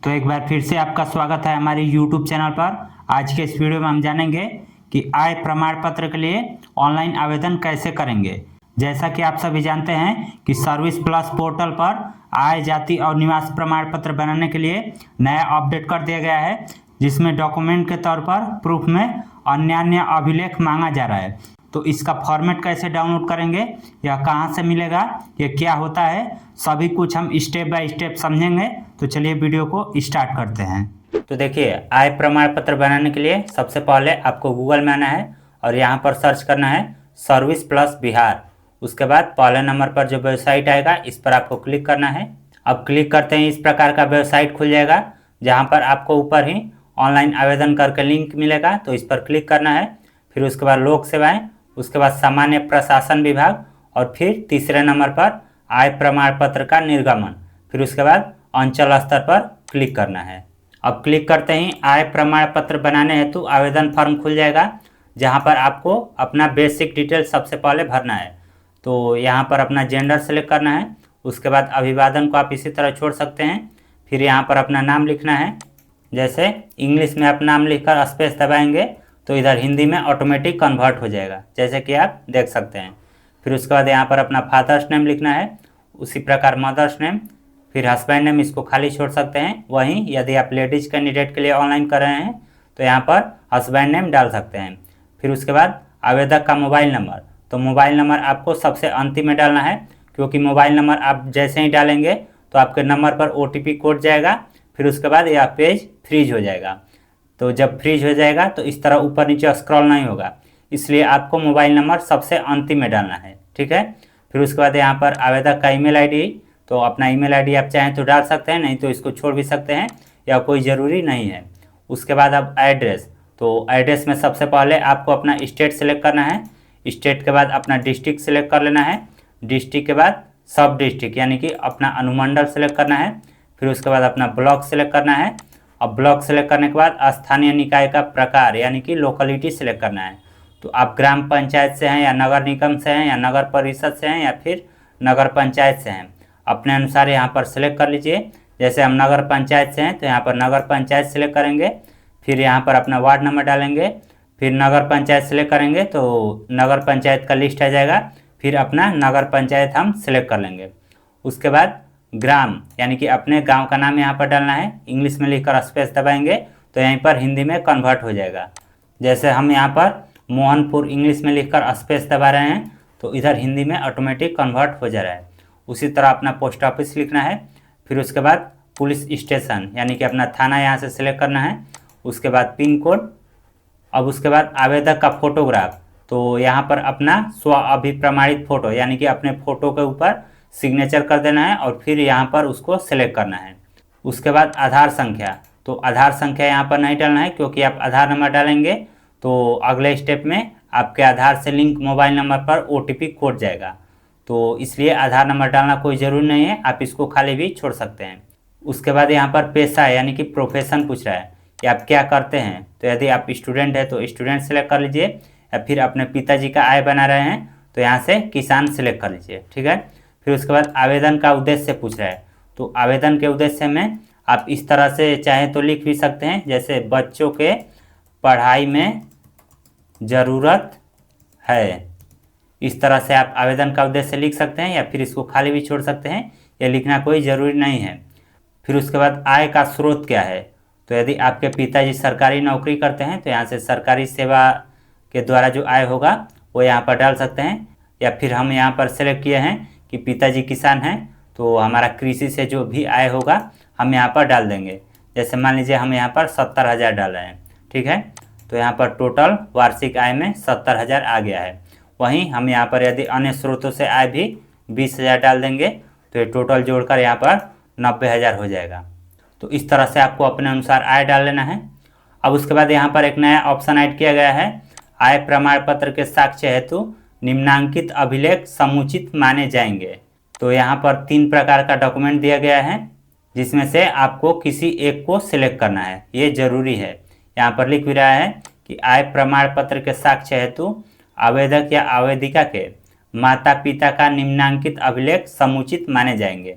तो एक बार फिर से आपका स्वागत है हमारे YouTube चैनल पर। आज के इस वीडियो में हम जानेंगे कि आय प्रमाण पत्र के लिए ऑनलाइन आवेदन कैसे करेंगे। जैसा कि आप सभी जानते हैं कि सर्विस प्लस पोर्टल पर आय, जाति और निवास प्रमाण पत्र बनाने के लिए नया अपडेट कर दिया गया है, जिसमें डॉक्यूमेंट के तौर पर प्रूफ में अन्य अभिलेख मांगा जा रहा है। तो इसका फॉर्मेट कैसे डाउनलोड करेंगे, यह कहाँ से मिलेगा, ये क्या होता है, सभी कुछ हम स्टेप बाय स्टेप समझेंगे। तो चलिए वीडियो को स्टार्ट करते हैं। तो देखिए, आय प्रमाण पत्र बनाने के लिए सबसे पहले आपको गूगल में आना है और यहाँ पर सर्च करना है सर्विस प्लस बिहार। उसके बाद पहले नंबर पर जो वेबसाइट आएगा इस पर आपको क्लिक करना है। अब क्लिक करते ही इस प्रकार का वेबसाइट खुल जाएगा, जहाँ पर आपको ऊपर ही ऑनलाइन आवेदन करके लिंक मिलेगा, तो इस पर क्लिक करना है। फिर उसके बाद लोक सेवाएं, उसके बाद सामान्य प्रशासन विभाग और फिर तीसरे नंबर पर आय प्रमाण पत्र का निर्गमन। फिर उसके बाद अंचल स्तर पर क्लिक करना है। अब क्लिक करते ही आय प्रमाण पत्र बनाने हेतु आवेदन फॉर्म खुल जाएगा, जहां पर आपको अपना बेसिक डिटेल सबसे पहले भरना है। तो यहाँ पर अपना जेंडर सेलेक्ट करना है। उसके बाद अभिवादन को आप इसी तरह छोड़ सकते हैं। फिर यहाँ पर अपना नाम लिखना है। जैसे इंग्लिश में आप नाम लिखकर स्पेस दबाएंगे तो इधर हिंदी में ऑटोमेटिक कन्वर्ट हो जाएगा, जैसे कि आप देख सकते हैं। फिर उसके बाद यहाँ पर अपना फादर्स नेम लिखना है, उसी प्रकार मदर्स नेम। फिर हस्बैंड नेम, इसको खाली छोड़ सकते हैं। वहीं यदि आप लेडीज कैंडिडेट के लिए ऑनलाइन कर रहे हैं तो यहाँ पर हस्बैंड नेम डाल सकते हैं। फिर उसके बाद आवेदक का मोबाइल नंबर, तो मोबाइल नंबर आपको सबसे अंतिम में डालना है, क्योंकि मोबाइल नंबर आप जैसे ही डालेंगे तो आपके नंबर पर OTP कोड जाएगा। फिर उसके बाद यह पेज फ्रीज हो जाएगा। तो जब फ्रीज हो जाएगा तो इस तरह ऊपर नीचे स्क्रॉल नहीं होगा, इसलिए आपको मोबाइल नंबर सबसे अंतिम में डालना है, ठीक है। फिर उसके बाद यहाँ पर आवेदक का ईमेल आईडी, तो अपना ईमेल आईडी आप चाहें तो डाल सकते हैं, नहीं तो इसको छोड़ भी सकते हैं, या कोई ज़रूरी नहीं है। उसके बाद अब एड्रेस, तो एड्रेस में सबसे पहले आपको अपना स्टेट सेलेक्ट करना है। स्टेट के बाद अपना डिस्ट्रिक्ट सेलेक्ट कर लेना है। डिस्ट्रिक्ट के बाद सब डिस्ट्रिक्ट यानी कि अपना अनुमंडल सेलेक्ट करना है। फिर उसके बाद अपना ब्लॉक सेलेक्ट करना है। अब ब्लॉक सेलेक्ट करने के बाद स्थानीय निकाय का प्रकार यानी कि लोकेलिटी सेलेक्ट करना है। तो आप ग्राम पंचायत से हैं या नगर निगम से हैं या नगर परिषद से हैं या फिर नगर पंचायत से हैं, अपने अनुसार यहाँ पर सेलेक्ट कर लीजिए। जैसे हम नगर पंचायत से हैं तो यहाँ पर नगर पंचायत सेलेक्ट करेंगे। फिर यहाँ पर अपना वार्ड नंबर डालेंगे। फिर नगर पंचायत सेलेक्ट करेंगे तो नगर पंचायत का लिस्ट आ जाएगा। फिर अपना नगर पंचायत हम सेलेक्ट कर लेंगे। उसके बाद ग्राम यानी कि अपने गांव का नाम यहाँ पर डालना है। इंग्लिश में लिखकर स्पेस दबाएंगे तो यहीं पर हिंदी में कन्वर्ट हो जाएगा। जैसे हम यहाँ पर मोहनपुर इंग्लिश में लिखकर स्पेस दबा रहे हैं तो इधर हिंदी में ऑटोमेटिक कन्वर्ट हो जा रहा है। उसी तरह अपना पोस्ट ऑफिस लिखना है। फिर उसके बाद पुलिस स्टेशन यानी कि अपना थाना यहाँ से सिलेक्ट करना है। उसके बाद पिन कोड। अब उसके बाद आवेदक का फोटोग्राफ, तो यहाँ पर अपना स्व अभिप्रमाणित फोटो यानी कि अपने फोटो के ऊपर सिग्नेचर कर देना है और फिर यहाँ पर उसको सेलेक्ट करना है। उसके बाद आधार संख्या, तो आधार संख्या यहाँ पर नहीं डालना है, क्योंकि आप आधार नंबर डालेंगे तो अगले स्टेप में आपके आधार से लिंक मोबाइल नंबर पर OTP कोड जाएगा, तो इसलिए आधार नंबर डालना कोई ज़रूरी नहीं है, आप इसको खाली भी छोड़ सकते हैं। उसके बाद यहाँ पर पेशा यानी कि प्रोफेशन पूछ रहा है कि आप क्या करते हैं। तो यदि आप स्टूडेंट है तो स्टूडेंट सेलेक्ट कर लीजिए, या फिर अपने पिताजी का आय बना रहे हैं तो यहाँ से किसान सेलेक्ट कर लीजिए, ठीक है। फिर उसके बाद आवेदन का उद्देश्य पूछ रहा है, तो आवेदन के उद्देश्य में आप इस तरह से चाहे तो लिख भी सकते हैं, जैसे बच्चों के पढ़ाई में ज़रूरत है। इस तरह से आप आवेदन का उद्देश्य लिख सकते हैं, या फिर इसको खाली भी छोड़ सकते हैं, यह लिखना कोई ज़रूरी नहीं है। फिर उसके बाद आय का स्रोत क्या है, तो यदि आपके पिताजी सरकारी नौकरी करते हैं तो यहाँ से सरकारी सेवा के द्वारा जो आय होगा वो यहाँ पर डाल सकते हैं। या फिर हम यहाँ पर सेलेक्ट किए हैं कि पिताजी किसान हैं तो हमारा कृषि से जो भी आय होगा हम यहाँ पर डाल देंगे। जैसे मान लीजिए हम यहाँ पर 70,000 डाल रहे हैं, ठीक है। तो यहाँ पर टोटल वार्षिक आय में 70,000 आ गया है। वहीं हम यहाँ पर यदि अन्य स्रोतों से आय भी 20,000 डाल देंगे तो ये टोटल जोड़कर यहाँ पर 90,000 हो जाएगा। तो इस तरह से आपको अपने अनुसार आय डाल लेना है। अब उसके बाद यहाँ पर एक नया ऑप्शन ऐड किया गया है, आय प्रमाण पत्र के साक्ष्य हेतु निम्नांकित अभिलेख समुचित माने जाएंगे। तो यहाँ पर 3 प्रकार का डॉक्यूमेंट दिया गया है, जिसमें से आपको किसी एक को सिलेक्ट करना है, ये जरूरी है। यहाँ पर लिख भी रहा है कि आय प्रमाण पत्र के साक्ष्य हेतु आवेदक या आवेदिका के माता पिता का निम्नांकित अभिलेख समुचित माने जाएंगे।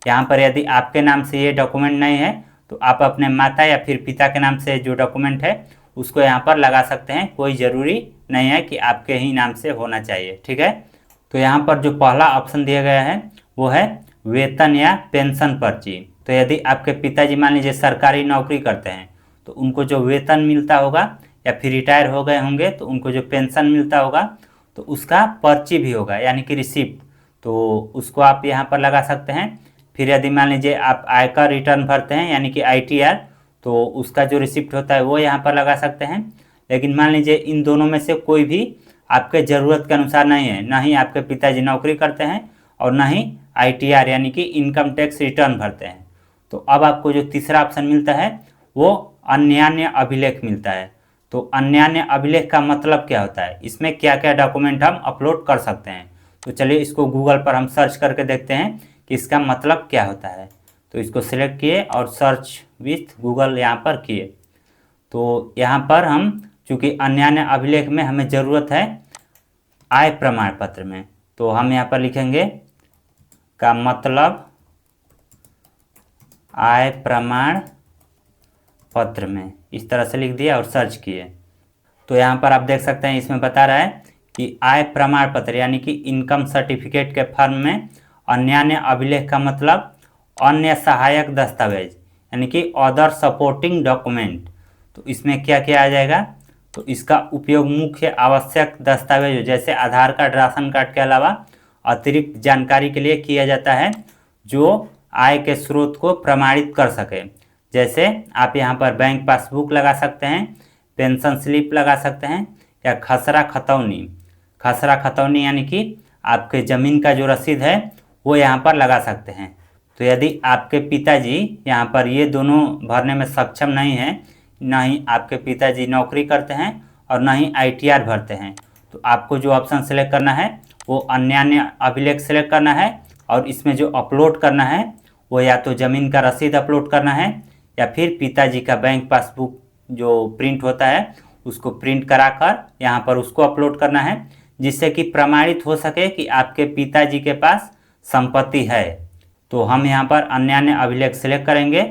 यहाँ पर यदि आपके नाम से ये डॉक्यूमेंट नहीं है तो आप अपने माता या फिर पिता के नाम से जो डॉक्यूमेंट है उसको यहाँ पर लगा सकते हैं। कोई ज़रूरी नहीं है कि आपके ही नाम से होना चाहिए, ठीक है। तो यहाँ पर जो पहला ऑप्शन दिया गया है वो है वेतन या पेंशन पर्ची। तो यदि आपके पिताजी मान लीजिए सरकारी नौकरी करते हैं तो उनको जो वेतन मिलता होगा या फिर रिटायर हो गए होंगे तो उनको जो पेंशन मिलता होगा तो उसका पर्ची भी होगा यानी कि रिसिप्ट, तो उसको आप यहाँ पर लगा सकते हैं। फिर यदि मान लीजिए आप आयकर रिटर्न भरते हैं यानी कि ITR, तो उसका जो रिसिप्ट होता है वो यहाँ पर लगा सकते हैं। लेकिन मान लीजिए इन दोनों में से कोई भी आपके ज़रूरत के अनुसार नहीं है, ना ही आपके पिताजी नौकरी करते हैं और ना ही ITR यानी कि इनकम टैक्स रिटर्न भरते हैं, तो अब आपको जो तीसरा ऑप्शन मिलता है वो अन्यान्य अभिलेख मिलता है। तो अन्यान्य अभिलेख का मतलब क्या होता है, इसमें क्या क्या डॉक्यूमेंट हम अपलोड कर सकते हैं। तो चलिए इसको गूगल पर हम सर्च करके देखते हैं कि इसका मतलब क्या होता है। तो इसको सिलेक्ट किए और सर्च विथ गूगल यहाँ पर किए। तो यहाँ पर हम चूँकि अन्यान्य अभिलेख में हमें ज़रूरत है आय प्रमाण पत्र में, तो हम यहाँ पर लिखेंगे का मतलब आय प्रमाण पत्र में, इस तरह से लिख दिया और सर्च किए। तो यहाँ पर आप देख सकते हैं इसमें बता रहा है कि आय प्रमाण पत्र यानी कि इनकम सर्टिफिकेट के फॉर्म में अन्यान्य अभिलेख का मतलब अन्य सहायक दस्तावेज यानी कि अदर सपोर्टिंग डॉक्यूमेंट। तो इसमें क्या क्या आ जाएगा, तो इसका उपयोग मुख्य आवश्यक दस्तावेज जैसे आधार कार्ड, राशन कार्ड के अलावा अतिरिक्त जानकारी के लिए किया जाता है जो आय के स्रोत को प्रमाणित कर सके। जैसे आप यहाँ पर बैंक पासबुक लगा सकते हैं, पेंशन स्लिप लगा सकते हैं या खसरा खतौनी। खसरा खतौनी यानी कि आपके ज़मीन का जो रसीद है वो यहाँ पर लगा सकते हैं। तो यदि आपके पिताजी यहाँ पर ये दोनों भरने में सक्षम नहीं हैं, ना ही आपके पिताजी नौकरी करते हैं और ना ही ITR भरते हैं, तो आपको जो ऑप्शन सेलेक्ट करना है वो अन्यान्य अभिलेख सेलेक्ट करना है और इसमें जो अपलोड करना है वो या तो ज़मीन का रसीद अपलोड करना है या फिर पिताजी का बैंक पासबुक जो प्रिंट होता है उसको प्रिंट कराकर यहाँ पर उसको अपलोड करना है, जिससे कि प्रमाणित हो सके कि आपके पिताजी के पास संपत्ति है। तो हम यहाँ पर अन्यान्य अभिलेख सेलेक्ट करेंगे,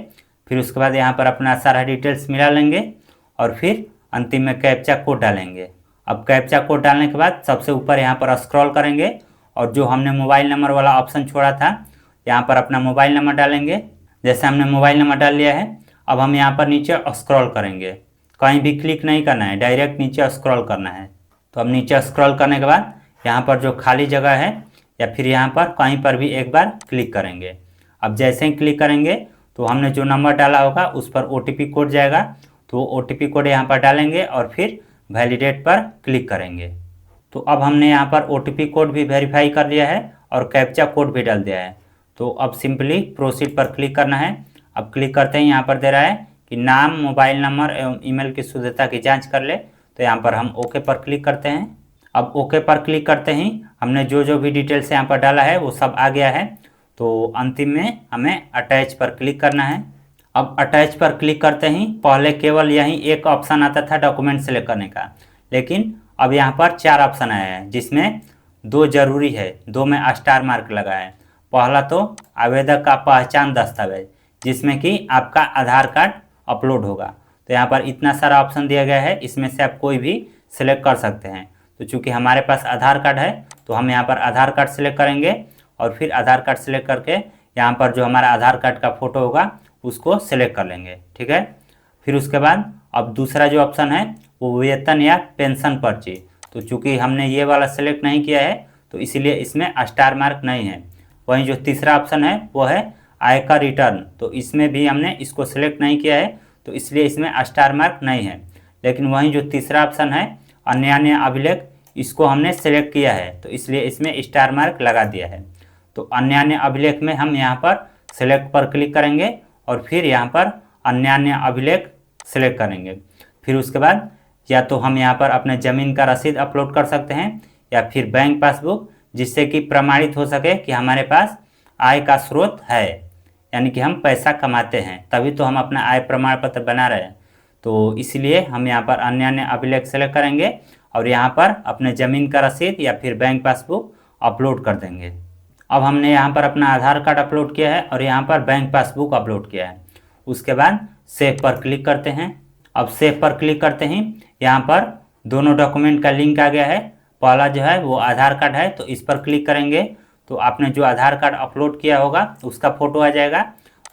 फिर उसके बाद यहाँ पर अपना सारा डिटेल्स मिला लेंगे और फिर अंतिम में कैप्चा कोड डालेंगे। अब कैप्चा कोड डालने के बाद सबसे ऊपर यहाँ पर स्क्रॉल करेंगे और जो हमने मोबाइल नंबर वाला ऑप्शन छोड़ा था यहाँ पर अपना मोबाइल नंबर डालेंगे। जैसे हमने मोबाइल नंबर डाल लिया है, अब हम यहाँ पर नीचे स्क्रॉल करेंगे, कहीं भी क्लिक नहीं करना है, डायरेक्ट नीचे स्क्रॉल करना है। तो अब नीचे स्क्रॉल करने के बाद यहाँ पर जो खाली जगह है या फिर यहाँ पर कहीं पर भी एक बार क्लिक करेंगे। अब जैसे ही क्लिक करेंगे तो हमने जो नंबर डाला होगा उस पर OTP कोड जाएगा, तो वो OTP कोड यहाँ पर डालेंगे और फिर वैलिडेट पर क्लिक करेंगे। तो अब हमने यहाँ पर OTP कोड भी वेरीफाई कर लिया है और कैप्चा कोड भी डाल दिया है। तो अब सिंपली प्रोसीड पर क्लिक करना है। अब क्लिक करते ही यहाँ पर दे रहा है कि नाम, मोबाइल नंबर एवं ईमेल की शुद्धता की जांच कर ले, तो यहाँ पर हम ओके पर क्लिक करते हैं। अब ओके पर क्लिक करते ही हमने जो जो भी डिटेल्स यहाँ पर डाला है वो सब आ गया है। तो अंतिम में हमें अटैच पर क्लिक करना है। अब अटैच पर क्लिक करते ही पहले केवल यही एक ऑप्शन आता था डॉक्यूमेंट सेलेक्ट करने का, लेकिन अब यहाँ पर 4 ऑप्शन आया है जिसमें 2 जरूरी है, 2 में स्टार मार्क लगा है। पहला तो आवेदक का पहचान दस्तावेज जिसमें कि आपका आधार कार्ड अपलोड होगा। तो यहाँ पर इतना सारा ऑप्शन दिया गया है, इसमें से आप कोई भी सिलेक्ट कर सकते हैं। तो चूँकि हमारे पास आधार कार्ड है तो हम यहाँ पर आधार कार्ड सिलेक्ट करेंगे और फिर आधार कार्ड सिलेक्ट करके यहाँ पर जो हमारा आधार कार्ड का फ़ोटो होगा उसको सिलेक्ट कर लेंगे, ठीक है। फिर उसके बाद अब दूसरा जो ऑप्शन है वो वेतन या पेंशन पर्ची। तो चूँकि हमने ये वाला सिलेक्ट नहीं किया है तो इसीलिए इसमें स्टार मार्क नहीं है। वहीं जो तीसरा ऑप्शन है वो है आयकर रिटर्न, तो इसमें भी हमने इसको सिलेक्ट नहीं किया है तो इसलिए इसमें स्टार मार्क नहीं है। लेकिन वहीं जो तीसरा ऑप्शन है अन्यान्य अभिलेख, इसको हमने सेलेक्ट किया है तो इसलिए इसमें स्टार मार्क लगा दिया है। तो अन्यान्य अभिलेख में हम यहाँ पर सेलेक्ट पर क्लिक करेंगे और फिर यहाँ पर अन्यान्य अभिलेख सेलेक्ट करेंगे। फिर उसके बाद या तो हम यहाँ पर अपने ज़मीन का रसीद अपलोड कर सकते हैं या फिर बैंक पासबुक, जिससे कि प्रमाणित हो सके कि हमारे पास आय का स्रोत है, यानी कि हम पैसा कमाते हैं, तभी तो हम अपना आय प्रमाण पत्र बना रहे हैं। तो इसलिए हम यहाँ पर अन्यान्य अभिलेख सेलेक्ट करेंगे और यहाँ पर अपने ज़मीन का रसीद या फिर बैंक पासबुक अपलोड कर देंगे। अब हमने यहाँ पर अपना आधार कार्ड अपलोड किया है और यहाँ पर बैंक पासबुक अपलोड किया है। उसके बाद सेव पर क्लिक करते हैं। अब सेव पर क्लिक करते ही यहाँ पर दोनों डॉक्यूमेंट का लिंक आ गया है। पहला जो है वो आधार कार्ड है, तो इस पर क्लिक करेंगे तो आपने जो आधार कार्ड अपलोड किया होगा उसका फ़ोटो आ जाएगा।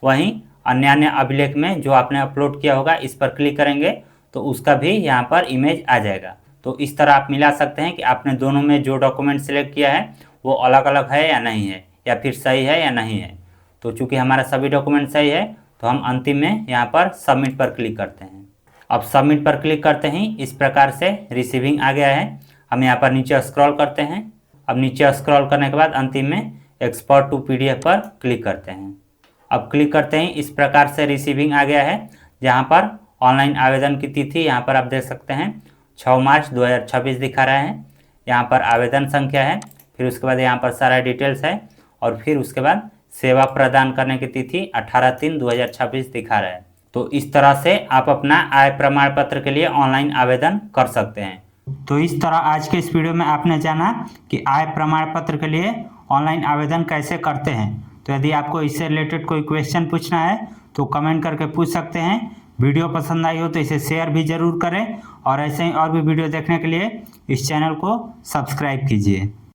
वहीं अन्य अभिलेख में जो आपने अपलोड किया होगा इस पर क्लिक करेंगे तो उसका भी यहाँ पर इमेज आ जाएगा। तो इस तरह आप मिला सकते हैं कि आपने दोनों में जो डॉक्यूमेंट सेलेक्ट किया है वो अलग अलग है या नहीं है, या फिर सही है या नहीं है। तो चूँकि हमारा सभी डॉक्यूमेंट सही है तो हम अंतिम में यहाँ पर सबमिट पर क्लिक करते हैं। अब सबमिट पर क्लिक करते ही इस प्रकार से रिसीविंग आ गया है। हम यहाँ पर नीचे स्क्रॉल करते हैं। अब नीचे स्क्रॉल करने के बाद अंतिम में एक्सपोर्ट टू PDF पर क्लिक करते हैं। अब क्लिक करते ही इस प्रकार से रिसीविंग आ गया है, जहाँ पर ऑनलाइन आवेदन की तिथि यहाँ पर आप देख सकते हैं 6 मार्च 2026 दिखा रहा है। यहाँ पर आवेदन संख्या है, फिर उसके बाद यहाँ पर सारा डिटेल्स है और फिर उसके बाद सेवा प्रदान करने की तिथि 18/3/2026 दिखा रहा है। तो इस तरह से आप अपना आय प्रमाण पत्र के लिए ऑनलाइन आवेदन कर सकते हैं। तो इस तरह आज के इस वीडियो में आपने जाना कि आय प्रमाण पत्र के लिए ऑनलाइन आवेदन कैसे करते हैं। तो यदि आपको इससे रिलेटेड कोई क्वेश्चन पूछना है तो कमेंट करके पूछ सकते हैं। वीडियो पसंद आई हो तो इसे शेयर भी ज़रूर करें और ऐसे ही और भी वीडियो देखने के लिए इस चैनल को सब्सक्राइब कीजिए।